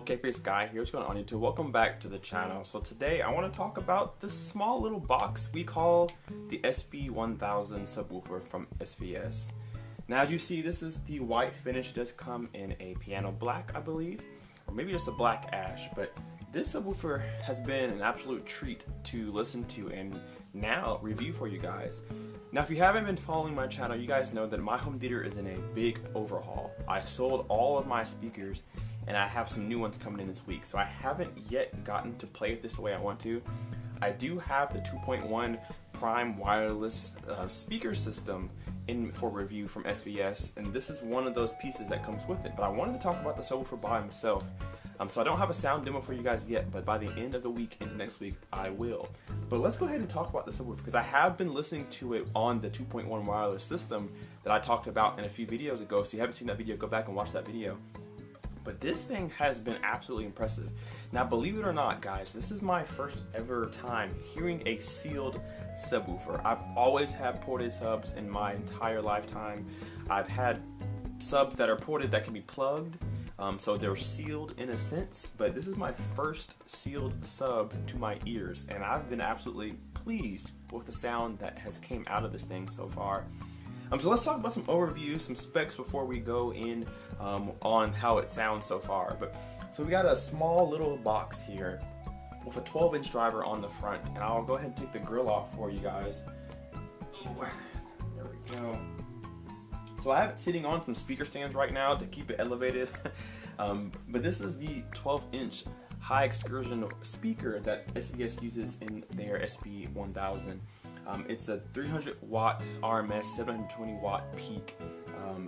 Kpaceguy here. What's going on YouTube? Welcome back to the channel. So today I want to talk about this small little box we call the SB1000 subwoofer from SVS. Now as you see, this is the white finish. It does come in a piano black, I believe, or maybe just a black ash, but this subwoofer has been an absolute treat to listen to and now review for you guys. Now if you haven't been following my channel, you guys know that my home theater is in a big overhaul. I sold all of my speakers and I have some new ones coming in this week, so I haven't yet gotten to play with this the way I want to. I do have the 2.1 Prime wireless speaker system in for review from SVS, and this is one of those pieces that comes with it, but I wanted to talk about the subwoofer by myself. So I don't have a sound demo for you guys yet, but by the end of the week into next week I will. But let's go ahead and talk about the subwoofer, because I have been listening to it on the 2.1 wireless system that I talked about in a few videos ago. So if you haven't seen that video, go back and watch that video. But this thing has been absolutely impressive. Now believe it or not guys, this is my first ever time hearing a sealed subwoofer. I've always had ported subs in my entire lifetime. I've had subs that are ported that can be plugged, so they're sealed in a sense, but this is my first sealed sub to my ears, and I've been absolutely pleased with the sound that has came out of this thing so far. So let's talk about some overviews, some specs before we go in on how it sounds so far. So we got a small little box here with a 12-inch driver on the front, and I'll go ahead and take the grill off for you guys. There we go. So I have it sitting on some speaker stands right now to keep it elevated, but this is the 12-inch high excursion speaker that SVS uses in their SB1000. It's a 300 watt RMS, 720 watt peak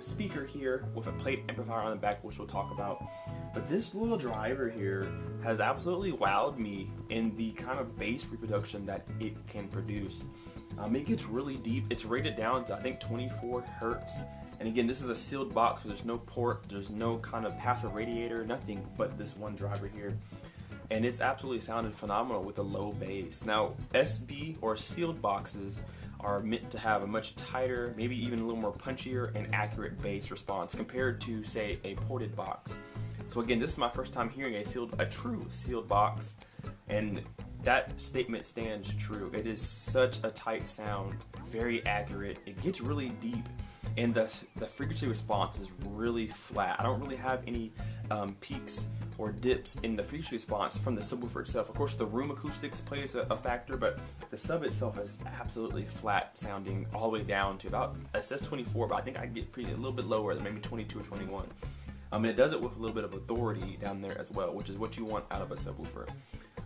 speaker here with a plate amplifier on the back, which we'll talk about. But this little driver here has absolutely wowed me in the kind of bass reproduction that it can produce. It gets really deep. It's rated down to I think 24 hertz. And again, this is a sealed box, so there's no port, there's no kind of passive radiator, nothing but this one driver here. And it's absolutely sounded phenomenal with a low bass. Now, SB or sealed boxes are meant to have a much tighter, maybe even a little more punchier and accurate bass response compared to, say, a ported box. So again, this is my first time hearing a true sealed box, and that statement stands true. It is such a tight sound, very accurate. It gets really deep, and the frequency response is really flat. I don't really have any peaks or dips in the frequency response from the subwoofer itself. Of course, the room acoustics plays a factor, but the sub itself is absolutely flat sounding all the way down to about, it says 24, but I think I get a little bit lower, maybe 22 or 21. And it does it with a little bit of authority down there as well, which is what you want out of a subwoofer.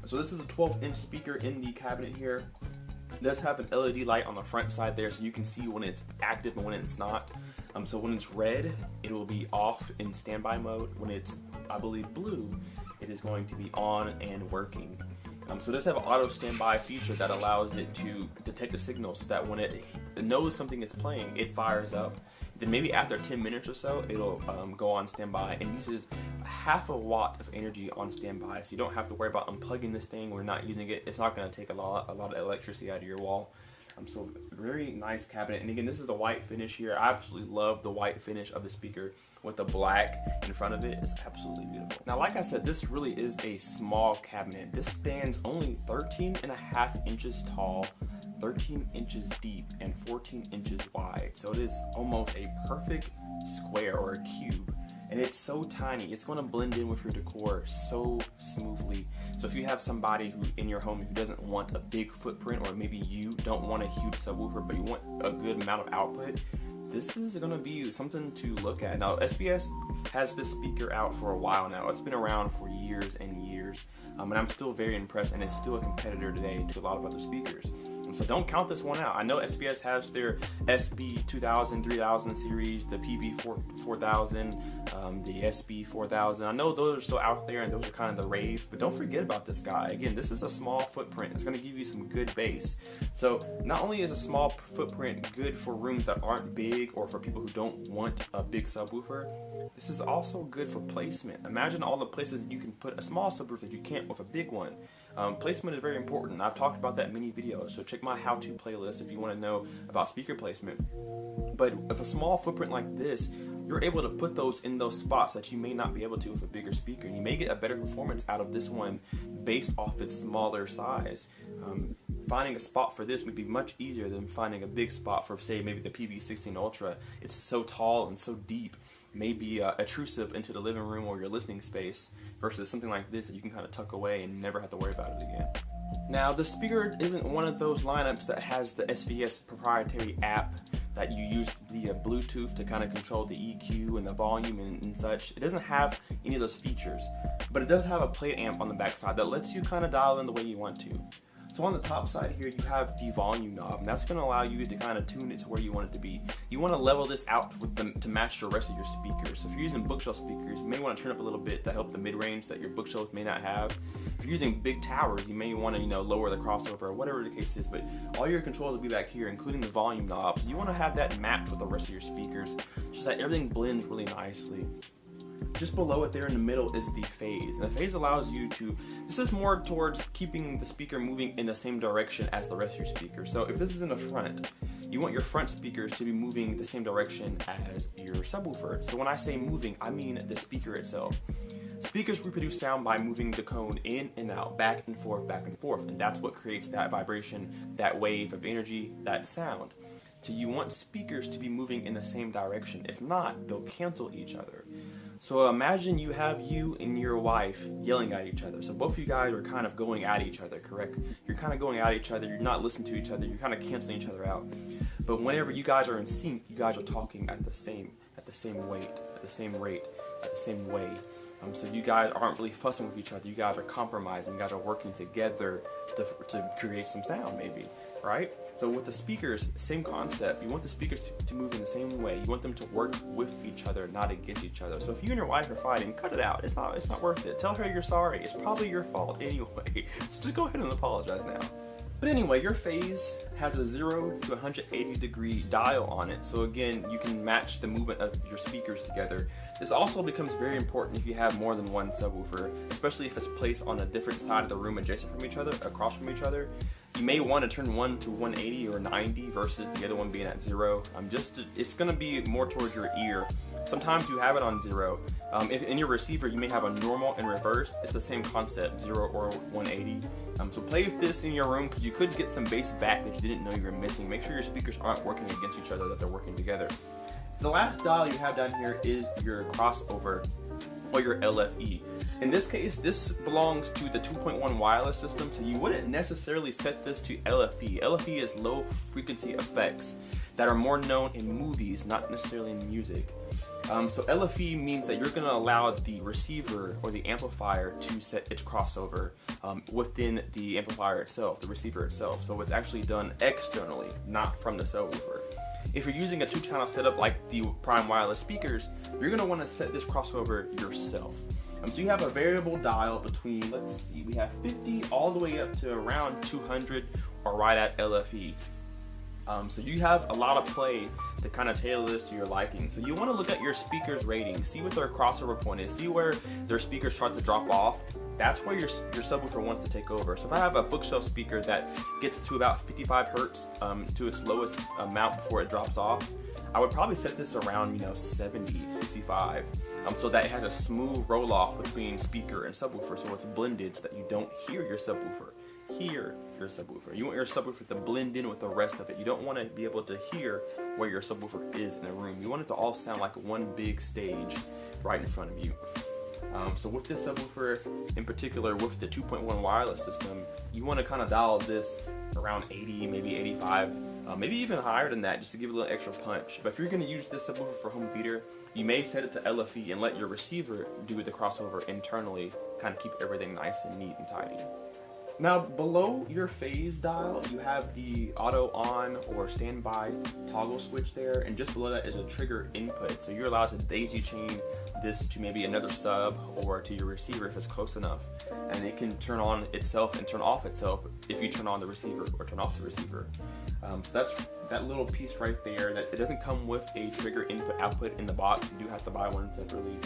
So this is a 12-inch speaker in the cabinet here. It does have an LED light on the front side there, so you can see when it's active and when it's not. So when it's red, it will be off in standby mode. When it's, I believe, blue, it is going to be on and working. So it does have an auto standby feature that allows it to detect a signal so that when it knows something is playing, it fires up. Then maybe after 10 minutes or so, it'll go on standby and uses half a watt of energy on standby. So you don't have to worry about unplugging this thing or not using it. It's not going to take a lot of electricity out of your wall. So very nice cabinet, and again, this is the white finish here. I absolutely love the white finish of the speaker with the black in front of it. It's absolutely beautiful. Now, like I said, this really is a small cabinet. This stands only 13.5 inches tall, 13 inches deep, and 14 inches wide. So it is almost a perfect square or a cube. And it's so tiny, it's going to blend in with your decor so smoothly. So if you have somebody who in your home who doesn't want a big footprint, or maybe you don't want a huge subwoofer but you want a good amount of output, this is going to be something to look at. Now SVS has this speaker out for a while now. It's been around for years and years, and I'm still very impressed, and it's still a competitor today to a lot of other speakers. So don't count this one out. I know SVS has their SB1000, 3000 series, the PB4000, the SB4000. I know those are still out there and those are kind of the rave, but don't forget about this guy. Again, this is a small footprint. It's going to give you some good bass. So not only is a small footprint good for rooms that aren't big or for people who don't want a big subwoofer, this is also good for placement. Imagine all the places you can put a small subwoofer that you can't with a big one. Placement is very important. I've talked about that in many videos, so check my how-to playlist if you want to know about speaker placement. But with a small footprint like this, you're able to put those in those spots that you may not be able to with a bigger speaker. You may get a better performance out of this one based off its smaller size. Finding a spot for this would be much easier than finding a big spot for, say, maybe the PV16 Ultra. It's so tall and so deep, may be intrusive into the living room or your listening space, versus something like this that you can kind of tuck away and never have to worry about it again. Now, the speaker isn't one of those lineups that has the SVS proprietary app that you use via Bluetooth to kind of control the EQ and the volume and such. It doesn't have any of those features, but it does have a plate amp on the back side that lets you kind of dial in the way you want to. So on the top side here, you have the volume knob, and that's going to allow you to kind of tune it to where you want it to be. You want to level this out with to match the rest of your speakers. So if you're using bookshelf speakers, you may want to turn up a little bit to help the mid-range that your bookshelf may not have. If you're using big towers, you may want to, lower the crossover or whatever the case is, but all your controls will be back here, including the volume knob. So you want to have that match with the rest of your speakers, just that everything blends really nicely. Just below it there in the middle is the phase, and the phase allows you to, this is more towards keeping the speaker moving in the same direction as the rest of your speakers. So if this is in the front, you want your front speakers to be moving the same direction as your subwoofer. So when I say moving, I mean the speaker itself. Speakers reproduce sound by moving the cone in and out, back and forth, and that's what creates that vibration, that wave of energy, that sound. So you want speakers to be moving in the same direction. If not, they'll cancel each other. So imagine you have you and your wife yelling at each other. So both of you guys are kind of going at each other, correct? You're kind of going at each other, you're not listening to each other, you're kind of canceling each other out. But whenever you guys are in sync, you guys are talking at the same weight, at the same rate, at the same way. So you guys aren't really fussing with each other, you guys are compromising, you guys are working together to create some sound maybe, right? So with the speakers, same concept. You want the speakers to move in the same way. You want them to work with each other, not against each other. So if you and your wife are fighting, cut it out. It's not worth it. Tell her you're sorry. It's probably your fault anyway. So just go ahead and apologize now. But anyway, your phase has a 0 to 180 degree dial on it. So again, you can match the movement of your speakers together. This also becomes very important if you have more than one subwoofer, especially if it's placed on a different side of the room adjacent from each other, across from each other. You may want to turn one to 180 or 90 versus the other one being at 0. It's going to be more towards your ear. Sometimes you have it on 0. If in your receiver you may have a normal and reverse. It's the same concept, 0 or 180. So play with this in your room because you could get some bass back that you didn't know you were missing. Make sure your speakers aren't working against each other, that they're working together. The last dial you have down here is your crossover, or your LFE. In this case, this belongs to the 2.1 wireless system, so you wouldn't necessarily set this to LFE. LFE is low frequency effects that are more known in movies, not necessarily in music. So LFE means that you're going to allow the receiver or the amplifier to set its crossover within the amplifier itself, the receiver itself. So it's actually done externally, not from the subwoofer. If you're using a 2-channel setup like the Prime wireless speakers, you're going to want to set this crossover yourself. So you have a variable dial between, let's see, we have 50 all the way up to around 200 or right at LFE. So you have a lot of play to kind of tailor this to your liking. So you want to look at your speakers rating, see what their crossover point is, see where their speakers start to drop off. That's where your subwoofer wants to take over. So if I have a bookshelf speaker that gets to about 55 hertz to its lowest amount before it drops off, I would probably set this around 70, 65. So that it has a smooth roll off between speaker and subwoofer, so it's blended so that you don't hear your subwoofer. You want your subwoofer to blend in with the rest of it. You don't want to be able to hear where your subwoofer is in the room. You want it to all sound like one big stage right in front of you. So with this subwoofer in particular, with the 2.1 wireless system, you want to kind of dial this around 80, maybe 85, maybe even higher than that, just to give it a little extra punch. But if you're going to use this subwoofer for home theater, you may set it to LFE and let your receiver do the crossover internally, kind of keep everything nice and neat and tidy. Now below your phase dial, you have the auto on or standby toggle switch there, and just below that is a trigger input. So you're allowed to daisy chain this to maybe another sub or to your receiver if it's close enough. And it can turn on itself and turn off itself if you turn on the receiver or turn off the receiver. So that's that little piece right there. That it doesn't come with a trigger input output in the box. You do have to buy one separately.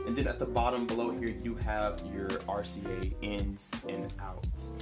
And then at the bottom below here, you have your RCA ins and outs.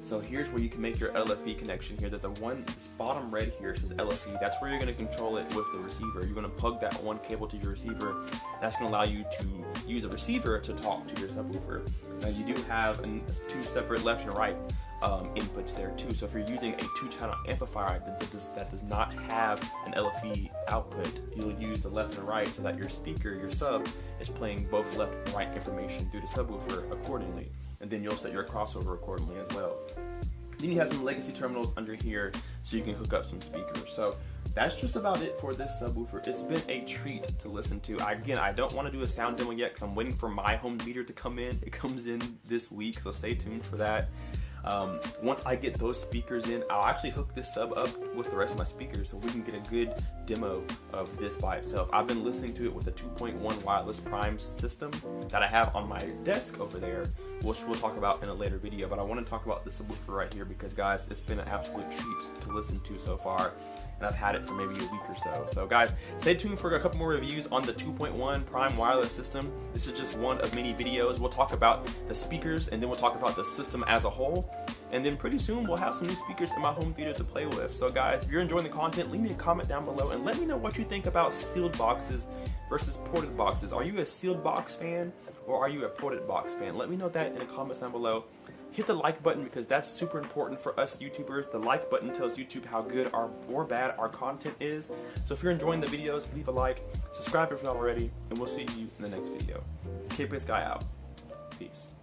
So here's where you can make your LFE connection here. There's this bottom red here says LFE. That's where you're going to control it with the receiver. You're going to plug that one cable to your receiver. That's going to allow you to use a receiver to talk to your subwoofer. Now you do have two separate left and right inputs there too. So if you're using a 2-channel amplifier that does not have an LFE output, you'll use the left and right so that your speaker, your sub, is playing both left and right information through the subwoofer accordingly. And then you'll set your crossover accordingly as well. Then you have some legacy terminals under here so you can hook up some speakers. So that's just about it for this subwoofer. It's been a treat to listen to. Again, I don't want to do a sound demo yet because I'm waiting for my home theater to come in. It comes in this week, so stay tuned for that. Once I get those speakers in, I'll actually hook this sub up with the rest of my speakers so we can get a good demo of this by itself. I've been listening to it with a 2.1 wireless prime system that I have on my desk over there, which we'll talk about in a later video. But I want to talk about the subwoofer right here because, guys, it's been an absolute treat to listen to so far, and I've had it for maybe a week or so. So guys, stay tuned for a couple more reviews on the 2.1 prime wireless system. This is just one of many videos. We'll talk about the speakers, and then we'll talk about the system as a whole. And then pretty soon we'll have some new speakers in my home theater to play with. So guys, if you're enjoying the content, leave me a comment down below and let me know what you think about sealed boxes versus ported boxes. Are you a sealed box fan or are you a ported box fan? Let me know that in the comments down below. Hit the like button because that's super important for us YouTubers. The like button tells YouTube how good or bad our content is. So if you're enjoying the videos, leave a like, subscribe if you're not already, and we'll see you in the next video. Kpaceguy out. Peace.